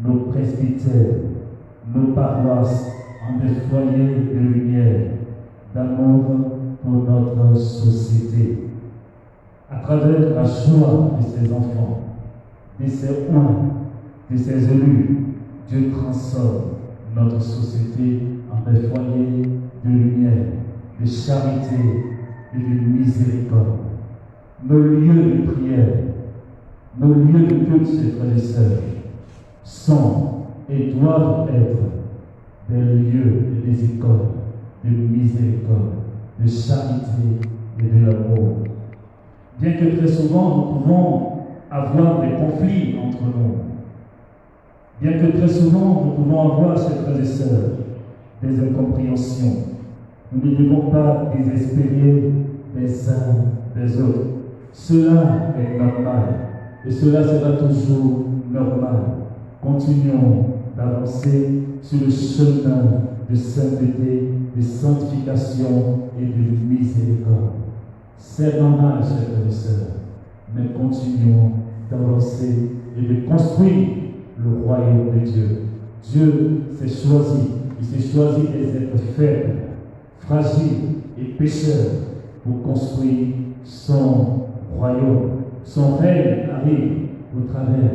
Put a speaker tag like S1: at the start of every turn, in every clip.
S1: nos presbytères, nos paroisses en des foyers de lumière, d'amour pour notre société. À travers la joie de ses enfants, de ses oins, de ses élus, Dieu transforme notre société en des foyers de lumière, de charité et de miséricorde. Nos lieux de prière, nos lieux de culte, chers frères et sœurs, sont et doivent être des lieux de miséricorde, de charité et de l'amour. Bien que très souvent nous pouvons avoir des conflits entre nous, bien que très souvent nous pouvons avoir, chers frères et sœurs, des incompréhensions, nous ne devons pas désespérer les uns des autres. Cela est normal et cela sera toujours normal. Continuons d'avancer sur le chemin de sainteté, de sanctification et de miséricorde. C'est normal, chers frères et sœurs, mais continuons d'avancer et de construire le royaume de Dieu. Dieu s'est choisi, il s'est choisi des êtres faibles, fragiles et pécheurs pour construire son royaume. Son règne arrive au travers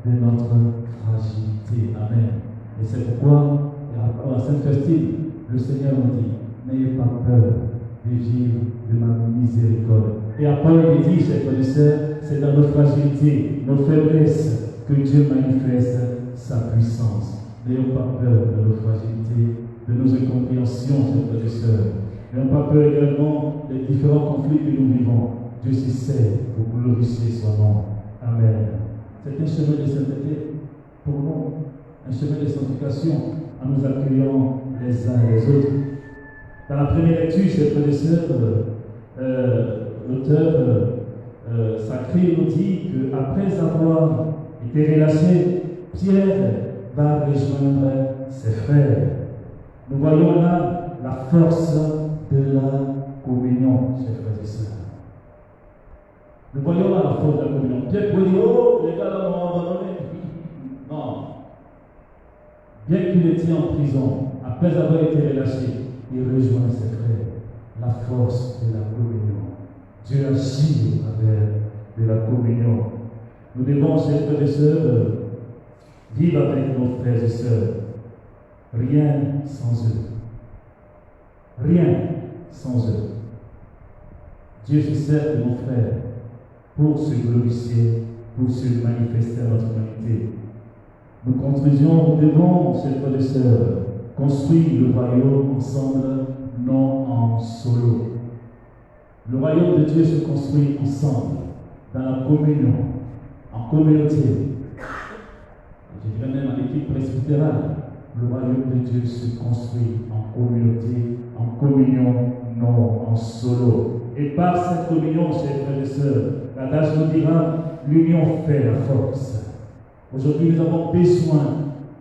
S1: de notre fragilité. Amen. Et c'est pourquoi, à la Sainte Faustine, le Seigneur nous dit, n'ayez pas peur de vivre de ma miséricorde. Et après, il dit, chers frères et sœurs, c'est dans nos fragilités, nos faiblesses, que Dieu manifeste sa puissance. N'ayons pas peur de nos fragilités, de nos incompréhensions, chers frères et sœurs. N'ayons pas peur également des différents conflits que nous vivons. Dieu s'y sert pour glorifier son nom. Amen. C'est un chemin de sainteté pour nous, un chemin de sanctification en nous accueillant les uns les autres. Dans la première lecture, chers frères et sœurs, l'auteur sacré nous dit qu'après avoir été relâché, Pierre va rejoindre ses frères. Nous voyons là la force de la communion, chers frères et sœurs. Nous voyons là la force de la communion. Pierre peut dire, oh, les gars là m'ont abandonné. Non. Bien qu'il était en prison, après avoir été relâché, il rejoint ses frères. La force de la communion. Dieu agit à travers de la communion. Nous devons, chers frères et sœurs, vivre avec nos frères et sœurs. Rien sans eux. Rien sans eux. Dieu se sert de nos frères pour se glorifier, pour se manifester à notre humanité. Nous devons, chers frères et sœurs, construire le royaume ensemble, non en solo. Le royaume de Dieu se construit ensemble, dans la communion, en communauté. Je dirais même à l'équipe presbytérale, le royaume de Dieu se construit en communauté, en communion, non en solo. Et par cette communion, chers frères et sœurs, l'adage nous dira, l'union fait la force. Aujourd'hui, nous avons besoin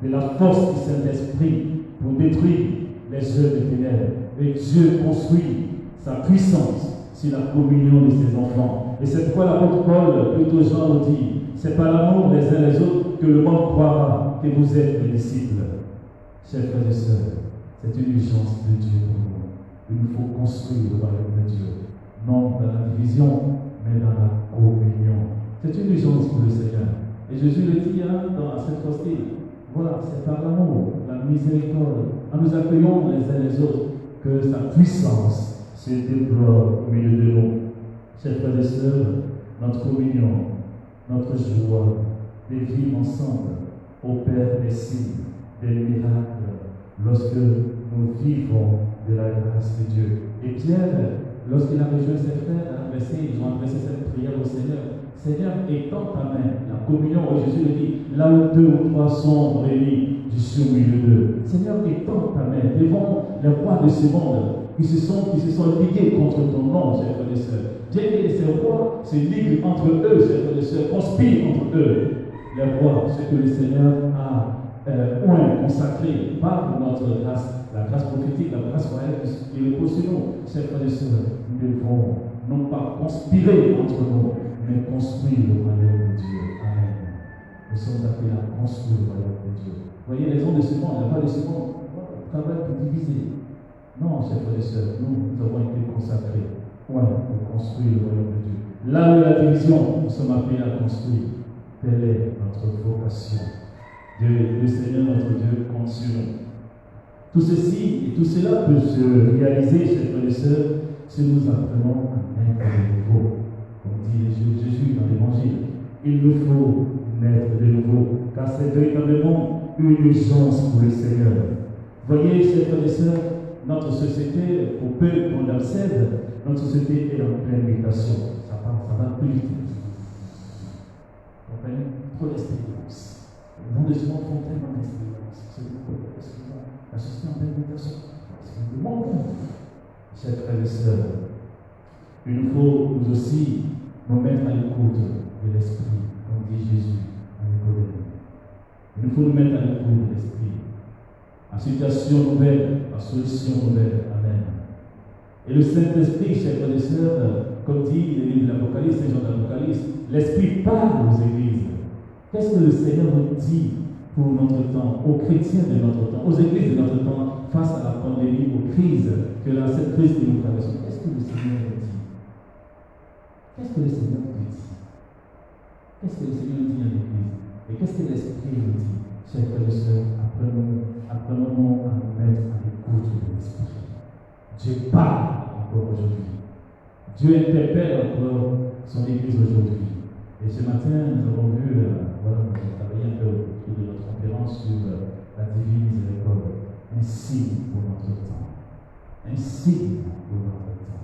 S1: de la force du Saint-Esprit pour détruire les œuvres des ténèbres. Et Dieu construit sa puissance sur la communion de ses enfants. Et c'est pourquoi l'apôtre Paul, plutôt Jean, nous dit, c'est par l'amour les uns les autres que le monde croira que vous êtes mes disciples. Chers frères et sœurs, c'est une urgence de Dieu pour nous. Il nous faut construire le royaume de Dieu, non dans la division, mais dans la communion. C'est une urgence pour le Seigneur. Et Jésus le dit dans cette hostie. Voilà, c'est par l'amour, la miséricorde, en nous accueillant les uns les autres, que sa puissance se déploie au milieu de nous. Chers frères et sœurs, notre communion, notre joie de vivre ensemble opère des signes, des miracles, lorsque nous vivons de la grâce de Dieu. Et Pierre, lorsqu'il a rejoint ses frères, ils ont adressé cette prière au Seigneur. Seigneur, étends ta main. La communion, Jésus le dit, là où 2 ou 3 sont réunis, je suis au milieu d'eux. Seigneur, étends ta main devant les rois de ce monde qui se sont ligués contre ton nom, chers frères et sœurs. Dieu et ces rois se liguent entre eux, chers frères et sœurs, conspirent entre eux. Les rois, ce que le Seigneur a consacré par notre grâce, la grâce prophétique, la grâce royale qui repose sur nous. Chers frères et sœurs, nous devons non pas conspirer entre nous, mais construire le royaume de Dieu. Amen. nous sommes appelés à construire le royaume de Dieu. Vous voyez, les gens de ce monde, il n'y a pas de ce monde, on travaille pour diviser. Non, chers frères et sœurs, nous avons été consacrés pour construire le royaume de Dieu. Là où la division, nous sommes appelés à construire. Telle est notre vocation. Dieu, le Seigneur, notre Dieu, compte sur nous. Tout ceci et tout cela peut se réaliser, chers frères et sœurs, si nous apprenons à naître de nouveau. Comme dit Jésus dans l'Évangile, il nous faut naître de nouveau, car c'est véritablement une urgence pour le Seigneur. Voyez, chers frères et sœurs, notre société, pour peu qu'on observe, notre société est en pleine mutation. Ça va plus vite. Vous comprenez? Trop d'expérience. Les gens de ce monde font tellement d'expérience. La société est en pleine mutation. C'est le monde. Chers frères et sœurs, il nous faut nous aussi nous mettre à l'écoute de l'Esprit, comme dit Jésus à Nicodème. Il nous faut nous mettre à l'écoute de l'Esprit. En situation nouvelle, en solution nouvelle. Amen. Et le Saint-Esprit, chers frères et sœurs, comme dit le livre de l'Apocalypse, Saint Jean de l'Apocalypse, l'Esprit parle aux églises. Qu'est-ce que le Seigneur nous dit pour notre temps, aux chrétiens de notre temps, aux églises de notre temps, face à la pandémie, aux crises, cette crise que nous traversons? Qu'est-ce que le Seigneur nous dit? Qu'est-ce que le Seigneur nous dit? Qu'est-ce que le Seigneur nous dit à l'église? Et qu'est-ce que l'Esprit nous dit? Chers frères et sœurs, apprenons à nous mettre à l'écoute de l'Esprit. Dieu parle encore aujourd'hui. Dieu interpelle encore son Église aujourd'hui. Et ce matin, nous avons vu, nous avons travaillé un peu autour de notre conférence sur la divine miséricorde. Un signe pour notre temps. Un signe pour notre temps.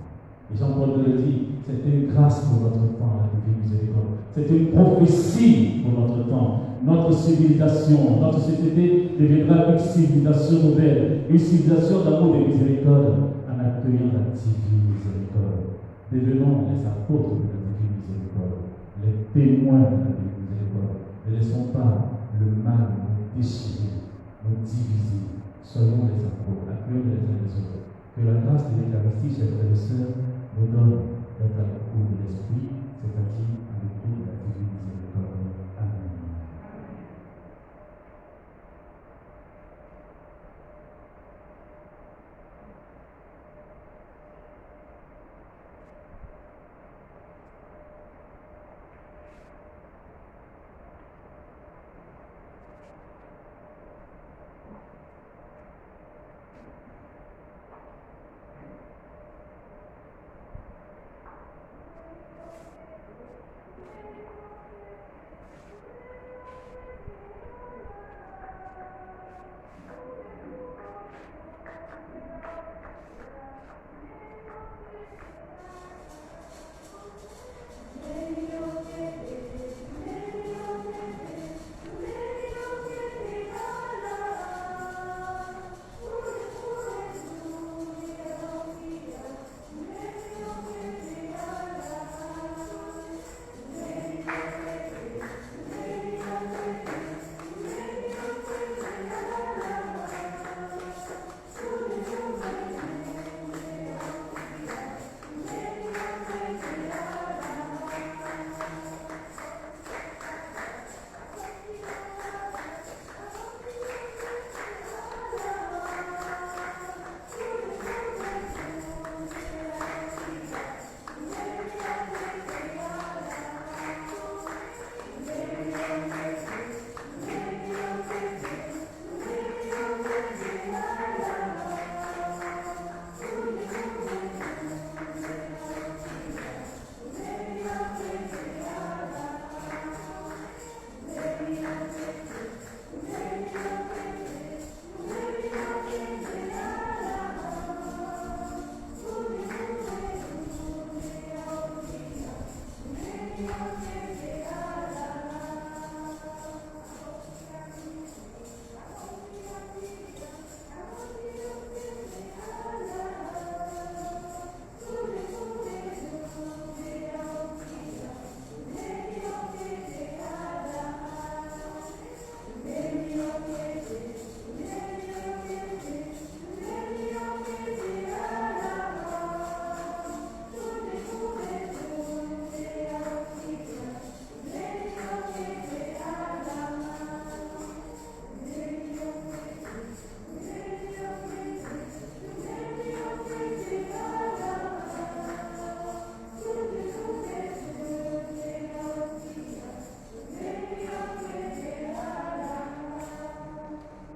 S1: Et Jean-Paul le dit, c'est une grâce pour notre temps, la divine miséricorde. C'est une prophétie pour notre temps. Notre civilisation, notre société deviendra une civilisation nouvelle, une civilisation d'amour et de miséricorde, en accueillant la divine miséricorde. Devenons les apôtres de la divine miséricorde, les témoins de la divine miséricorde. Ne laissons pas le mal nous déchirer, nous diviser. Soyons les apôtres, accueillons les uns les autres. Que la grâce de l'Eucharistie, chers frères et sœurs, nous donne d'être à l'écoute de l'Esprit, c'est-à-dire à l'écoute de la divine miséricorde. Amen.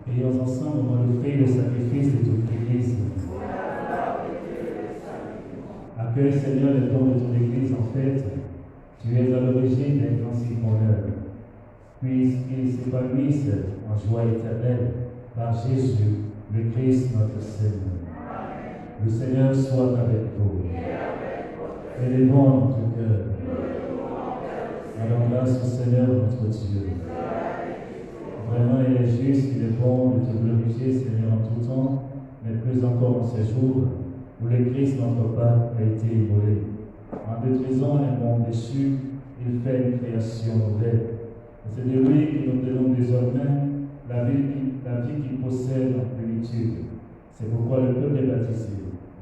S1: Prions ensemble, on va offrir le sacrifice de toute l'Église. Accueille, Seigneur, les dons de ton Église. En fait, tu es à l'origine des principes en œuvre. Puisqu'ils s'épanouissent en joie éternelle par Jésus, le Christ, notre Seigneur. Le Seigneur soit avec vous. Élevons notre cœur. Rendons grâce au Seigneur, notre Dieu. Vraiment, il est juste, il est bon de te glorifier, Seigneur, en tout temps, mais plus encore en ces jours où le Christ, notre Père, a été immolé. En détruisant les mondes déchus, il fait une création nouvelle. Et c'est de lui que nous tenons désormais la vie qu'il possède en plénitude. C'est pourquoi le peuple est baptisé.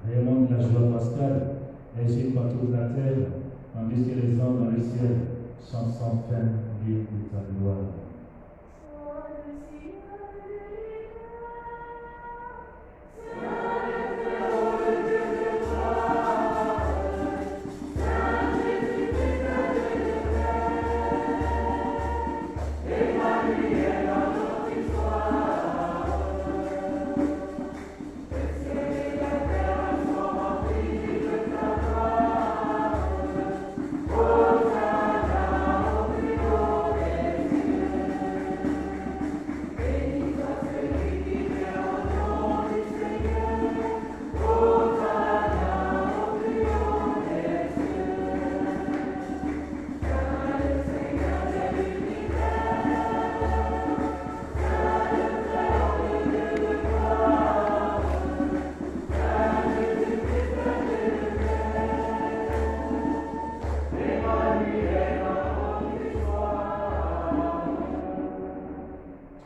S1: Réellement de la joie pascale, agite par toute la terre, tandis que les anges dans le ciel chantent sans fin l'hymne de ta gloire.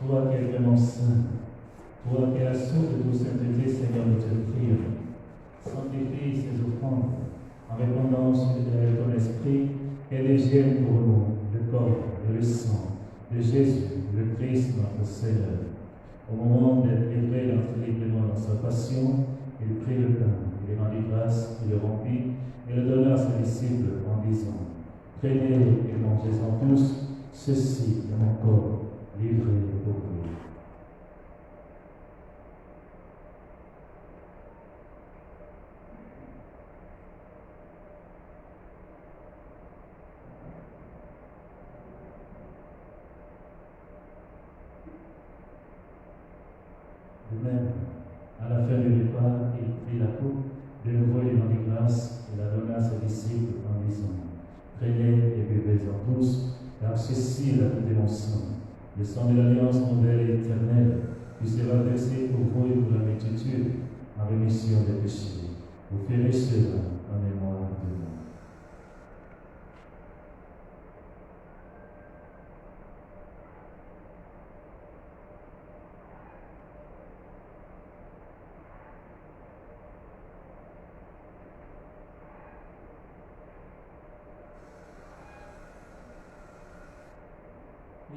S1: Toi qui es vraiment saint, toi qui es la source de toute sainteté, Seigneur, nous te prions. Sanctifie ces offrandes en répondant sur ton esprit et deviennent pour nous le corps et le sang de Jésus, le Christ, notre Seigneur. Au moment d'être livré librement dans sa passion, il prit le pain, il rendit grâce, il le rompit et le donna à ses disciples en disant: Prenez et mangez-en tous, ceci est mon corps, livré pour vous. De même, à la fin du repas, il prit la coupe, de nouveau il rendit grâce et la donna à ses disciples en disant: Prenez et buvez-en tous, car ceci est la coupe de mon sang, le sang de l'alliance nouvelle et éternelle, qui sera versé pour vous et pour la multitude en rémission des péchés. Vous ferez cela en mémoire de moi.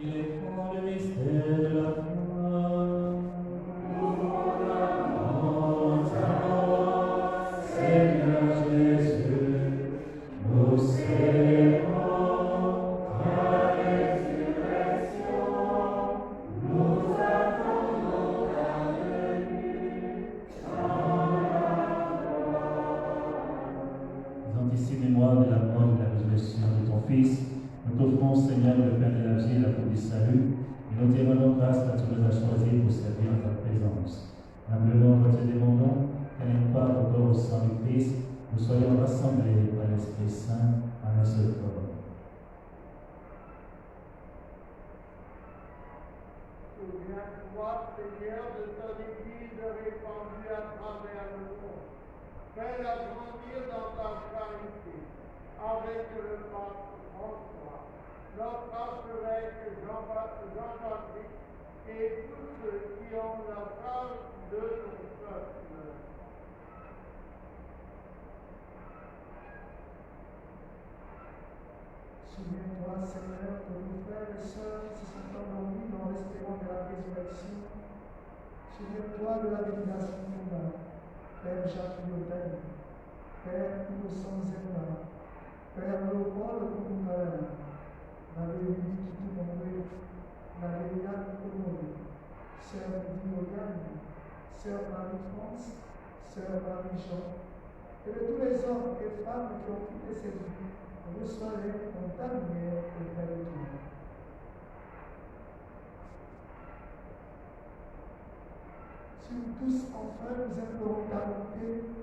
S1: Il est pour le mystère de la foi. Seigneur Jésus, nous célébrons ta résurrection, nous attendons ta venue dans la gloire. Faisant ici mémoire de la mort et de la résurrection de ton Fils, nous t'offrons, Seigneur, le pain de la vie et la coupe du salut, et nous te rendons grâce car tu nous as choisis pour servir en ta présence. Humblement, nous te demandons qu'à pas au corps au sang du Christ, nous soyons rassemblés par l'Esprit Saint en un seul corps.
S2: Souviens-toi, Seigneur, de ton Église répandue à travers le monde. Fais-la grandir dans ta charité, avec le pape François, notre archevêque Jean-Baptiste et tous ceux qui ont la charge de ton peuple.
S3: Souviens-toi, Seigneur, que nos frères et sœurs se sont endormis dans l'espérance de la résurrection. Souviens-toi de la dédication combat, Père Jacques Liotel, Père Innocent Zemla, Père Léopold Koukoukala, la Léonie Kikoumouré, la Léa Koukoumoré, Sœur Lydie Oriane, Sœur Marie-France, Sœur Marie-Jean, et de tous les hommes et femmes qui ont quitté cette vie, reçois-les dans ta lumière auprès de toi. Si nous tous, enfin, nous implorons ta bonté,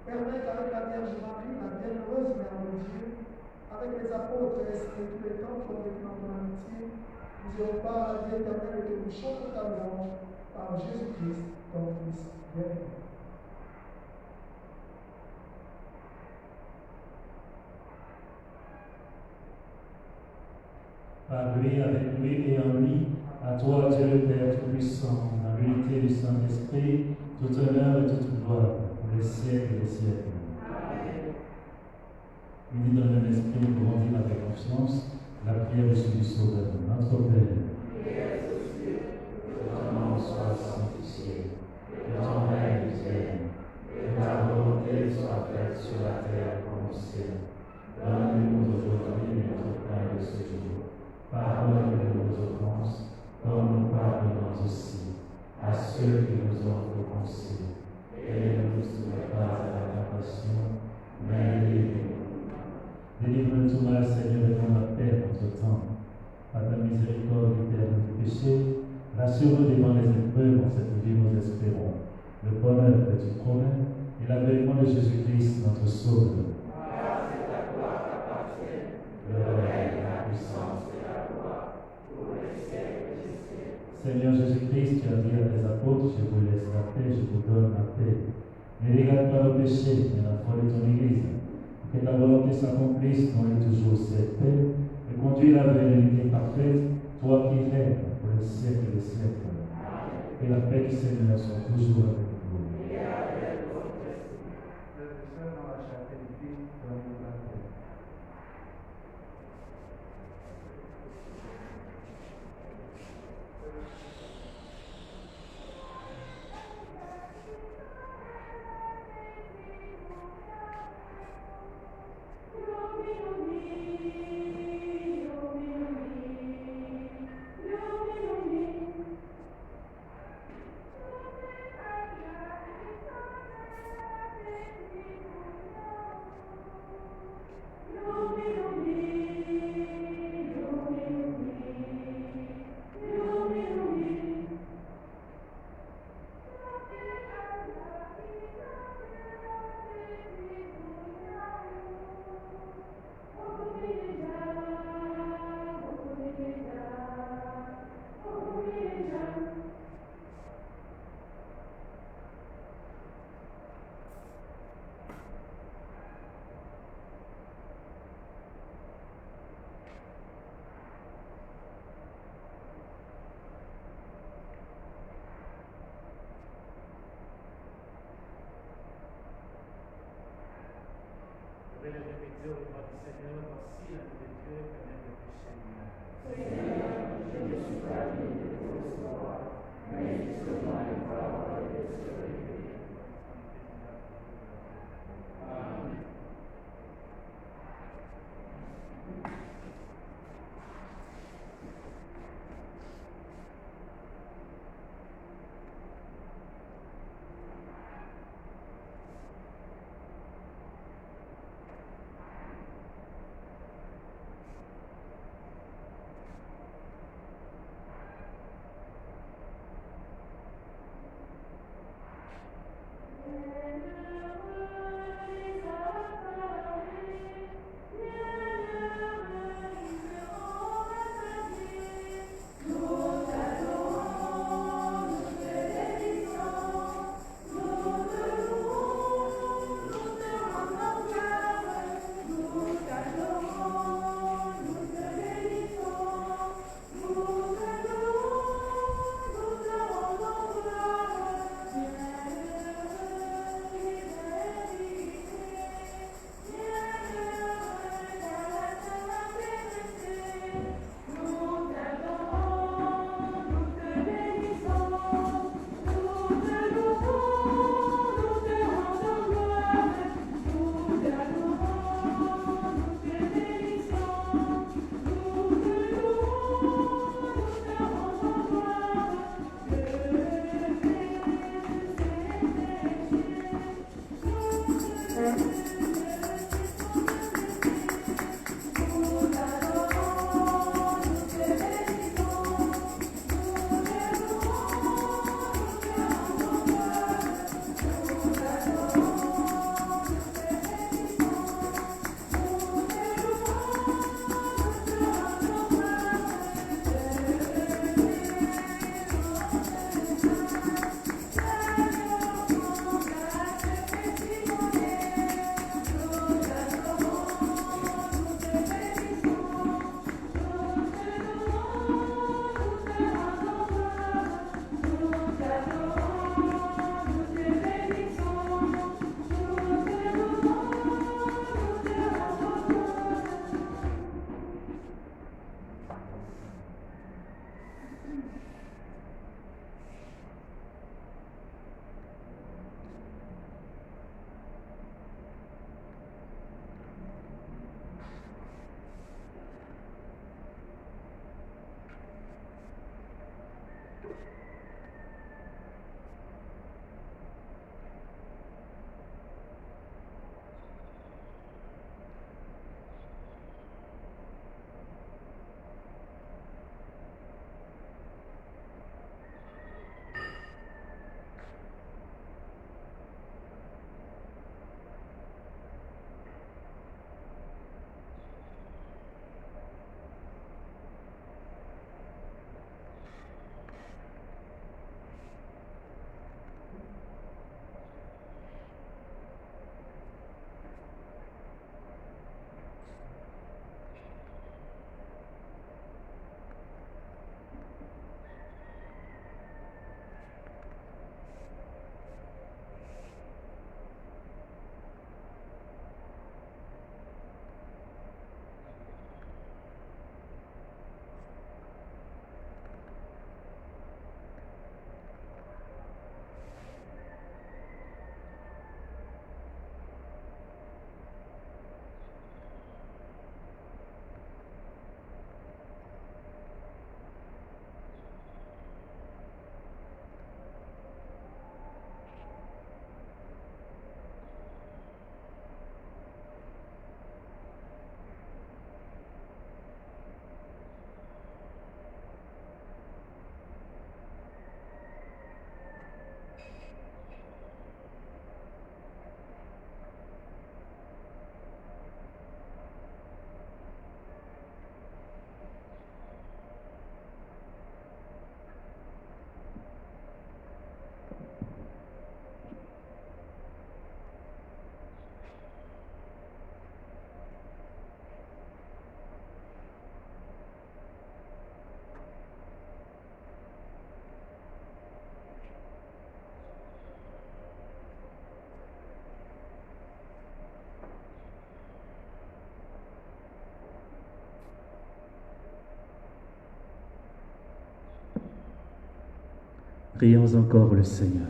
S3: permets qu'avec la Vierge Marie, la bienheureuse Mère de Dieu, avec les apôtres et tous les temps qui ont vécu dans ton amitié, nous ayons part à la vie éternelle et que nous chantons ta louange par Jésus-Christ, ton Fils bien-aimé.
S1: Par lui, avec lui et en lui, à toi, Dieu le Père Tout-Puissant, dans l'unité du Saint-Esprit, tout honneur et toute gloire, pour les siècles et les siècles. Amen. Unis dans le même esprit, nous grandis avec confiance, la prière du Sauveur, notre Père. Qui es aux cieux, que ton nom soit sanctifié, que ton règne vienne, que ta volonté soit faite sur la terre comme au ciel. Donne-nous aujourd'hui notre pain de ce jour. Pardonne nos offenses, comme nous pardonnons aussi à ceux qui nous ont offensés. Et ne nous soumets pas à la tentation, mais délivre-nous. Délivre-nous tout mal, Seigneur, et donne la paix en notre temps. Par ta miséricorde, éternelle du péché, rassure-nous devant les épreuves en cette vie, nous espérons le bonheur que tu promets et l'avènement de Jésus-Christ, notre Sauveur. Car c'est à toi qu'appartiennent le règne, la puissance et la gloire pour les siècles des siècles. Seigneur Jésus-Christ, tu as dit à tes apôtres, je vous laisse la paix, je vous donne la paix. Ne regarde pas le péché, mais la foi de ton Église. Que ta volonté s'accomplisse dans les toujours cette paix et conduis-la vers l'unité parfaite, toi qui règnes pour les siècles des siècles. Amen. Et la paix du Seigneur soit toujours avec vous. Et avec votre esprit. Frères et sœurs, dans la charité du Christ, donnez-nous la paix.
S4: Le répéter au nom du Seigneur, voici la vie de Dieu permet le péché humain. Seigneur, je ne suis pas digne de te recevoir, mais justement une parole de se révéler. Amen.
S1: Prions encore le Seigneur.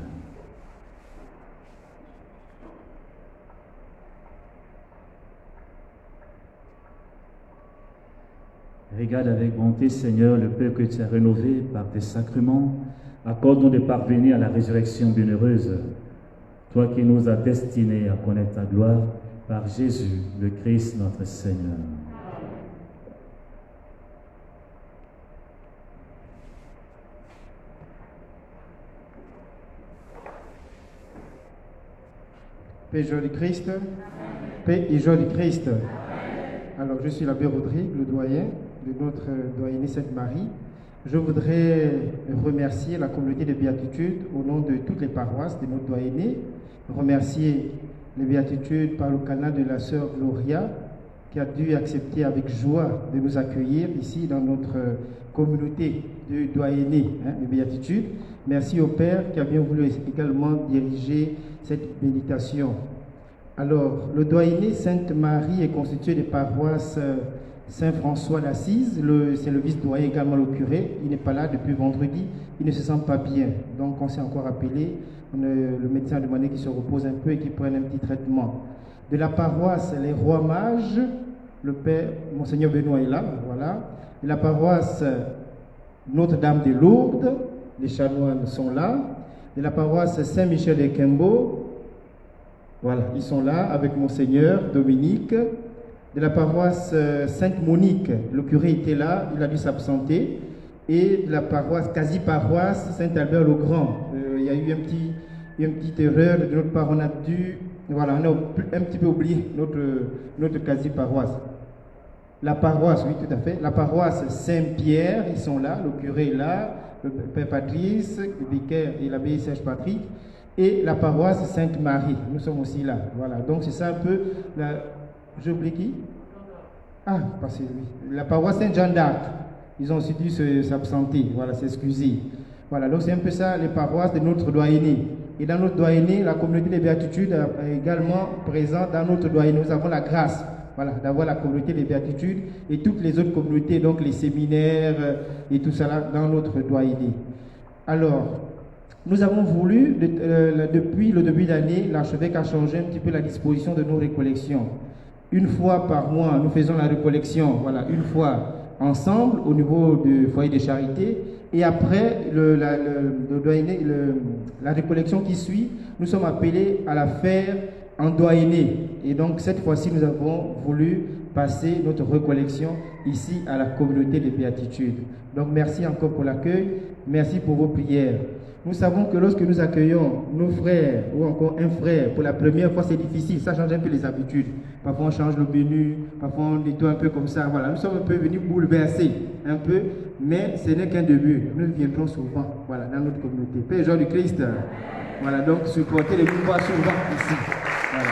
S1: Regarde avec bonté, Seigneur, le peuple que tu as rénové par tes sacrements. Accorde-nous de parvenir à la résurrection bienheureuse. Toi qui nous as destinés à connaître ta gloire, par Jésus, le Christ, notre Seigneur.
S5: Paix et joie du Christ. Paix et joie du Christ. Alors, je suis l'abbé Rodrigue, le doyen de notre doyenné Sainte-Marie. Je voudrais remercier la communauté de béatitude au nom de toutes les paroisses de notre doyenné. Remercier les béatitudes par le canal de la sœur Gloria, qui a dû accepter avec joie de nous accueillir ici dans notre communauté de doyenné de béatitude. Merci au Père qui a bien voulu également diriger cette méditation. Alors, le doyenné Sainte-Marie est constitué des paroisses Saint-François d'Assise, c'est le vice-doyen également le curé. Il n'est pas là depuis vendredi, il ne se sent pas bien. Donc, on s'est encore appelé. Le médecin a demandé qu'il se repose un peu et qu'il prenne un petit traitement. De la paroisse Les Rois Mages, le Père, Monseigneur Benoît est là, voilà. De la paroisse Notre-Dame de Lourdes, les chanoines sont là. De la paroisse Saint-Michel de Quimbo, voilà, ils sont là avec Monseigneur Dominique. De la paroisse Sainte-Monique, le curé était là, il a dû s'absenter. Et de la paroisse, quasi-paroisse Saint-Albert-le-Grand. Il y a eu une petite erreur de notre part, on a un petit peu oublié notre quasi-paroisse. La paroisse, oui, tout à fait. La paroisse Saint-Pierre, ils sont là, le curé est là, le Père Patrice, le vicaire et l'abbé Serge Patrick. Et la paroisse Sainte-Marie, nous sommes aussi là. Voilà, donc c'est ça un peu. J'ai oublié qui? Ah, parce que oui. La paroisse Saint-Jean d'Arc, ils ont aussi dû s'absenter, voilà, s'excuser. Voilà, donc c'est un peu ça les paroisses de notre doyenné. Et dans notre doyenné, la communauté des béatitudes est également présente dans notre doyenné. Nous avons la grâce, voilà, d'avoir la communauté des béatitudes et toutes les autres communautés, donc les séminaires et tout ça là, dans notre doyenné. Alors, nous avons voulu, depuis le début d'année, l'archevêque a changé un petit peu la disposition de nos récollections. Une fois par mois, nous faisons la récollection, voilà, une fois ensemble au niveau du foyer de charité. Et après la récollection qui suit, nous sommes appelés à la faire en doyenné. Et donc cette fois-ci, nous avons voulu passer notre recollection ici à la communauté des béatitudes. Donc merci encore pour l'accueil, merci pour vos prières. Nous savons que lorsque nous accueillons nos frères ou encore un frère pour la première fois, c'est difficile, ça change un peu les habitudes. Parfois on change le menu, parfois on nettoie un peu comme ça. Voilà, nous sommes un peu venus bouleverser un peu, mais ce n'est qu'un début. Nous viendrons souvent, voilà, dans notre communauté. Père Jean du Christ, voilà, donc supporter les pouvoirs souvent ici. Voilà.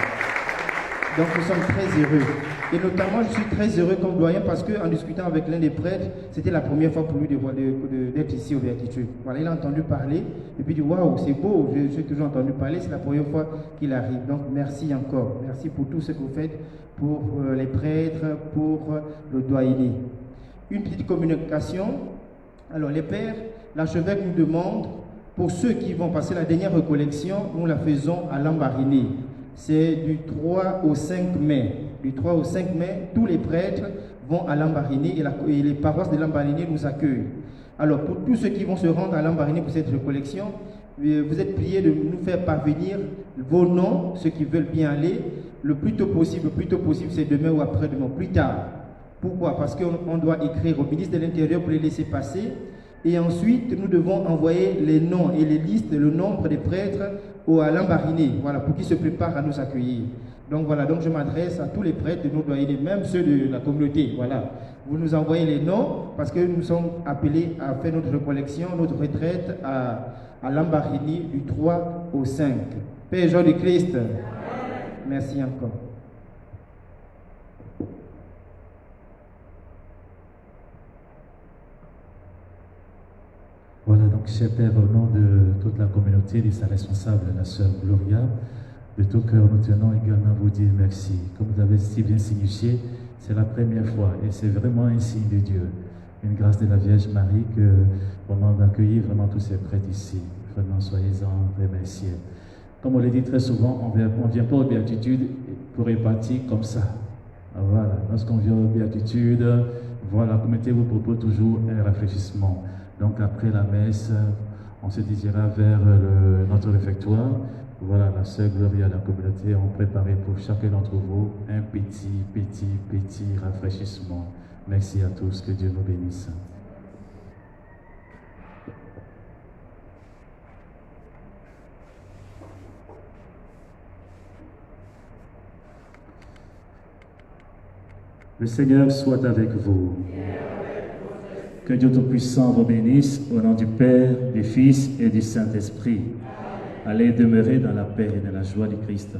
S5: Donc nous sommes très heureux. Et notamment, je suis très heureux comme doyen parce qu'en discutant avec l'un des prêtres, c'était la première fois pour lui d'être ici au Béatitude. Voilà, il a entendu parler et puis il dit waouh, c'est beau, j'ai toujours entendu parler, c'est la première fois qu'il arrive. Donc merci encore. Merci pour tout ce que vous faites pour les prêtres, pour le doyenné. Une petite communication. Alors, les pères, l'archevêque nous demande, pour ceux qui vont passer la dernière recollection, nous la faisons à Lambaréné. C'est du 3 au 5 mai. Du 3 au 5 mai, tous les prêtres vont à Lambaréné et les paroisses de Lambaréné nous accueillent. Alors, pour tous ceux qui vont se rendre à Lambaréné pour cette recollection, vous êtes priés de nous faire parvenir vos noms, ceux qui veulent bien aller, le plus tôt possible, c'est demain ou après-demain, plus tard. Pourquoi? Parce qu'on doit écrire au ministre de l'Intérieur pour les laisser passer. Et ensuite, nous devons envoyer les noms et les listes, le nombre des prêtres à Lambaréné, voilà, pour qu'ils se préparent à nous accueillir. Donc voilà, donc je m'adresse à tous les prêtres de nos doyennés, même ceux de la communauté. Voilà, vous nous envoyez les noms parce que nous sommes appelés à faire notre recollection, notre retraite à Lambaréné du 3 au 5. Père Jean du Christ, merci encore.
S1: Voilà, donc cher Père, au nom de toute la communauté, de sa responsable, la sœur Gloria, de tout cœur, nous tenons également à vous dire merci. Comme vous avez si bien signifié, c'est la première fois et c'est vraiment un signe de Dieu, une grâce de la Vierge Marie que vraiment d'accueillir vraiment tous ces prêtres ici. Vraiment, soyez-en remerciés. Comme on le dit très souvent, on ne vient pas aux béatitudes pour répartir comme ça. Voilà, lorsqu'on vient aux béatitudes, voilà, la communauté vous propose toujours un rafraîchissement. Donc après la messe, on se dirigera vers notre réfectoire. Voilà, la sœur Gloria et la communauté ont préparé pour chacun d'entre vous un petit rafraîchissement. Merci à tous, que Dieu nous bénisse. Le Seigneur soit avec vous. Que Dieu Tout-Puissant vous bénisse au nom du Père, du Fils et du Saint-Esprit. Allez demeurer dans la paix et dans la joie du Christ.